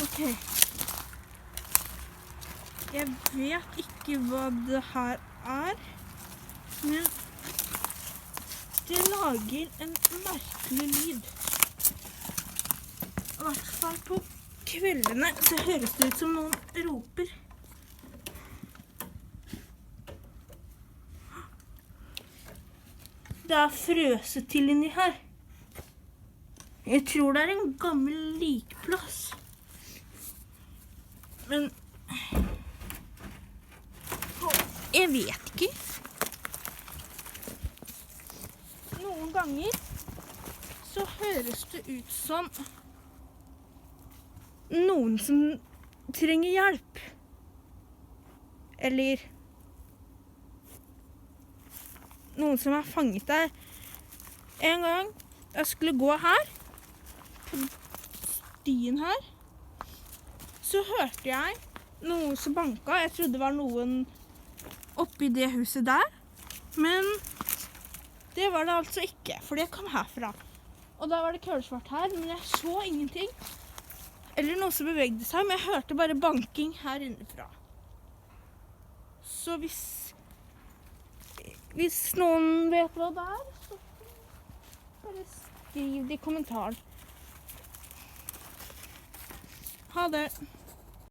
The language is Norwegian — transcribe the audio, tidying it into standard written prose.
Ok. Jeg vet ikke hva det her er, men det lager en merkelig lyd. I hvert fall på kveldene så høres det ut som noen roper. Det er frøset til inni her. Jeg tror det er en gammel likplass. Men jeg vet ikke. Noen ganger så høres det ut som noen som trenger hjelp. Eller noen som har fanget der. En gang jeg skulle gå her, på stien her, så hørte jeg noe som banka. Jeg trodde det var noen oppi det huset der, men det var det altså ikke, for det kom herfra. Og da var det kølsvart her, men jeg så ingenting. Eller noe som bevegde seg, men jeg hørte bare banking her innenfra. Så hvis noen vet hva det er, så bare skriv det i kommentaren. Ha det!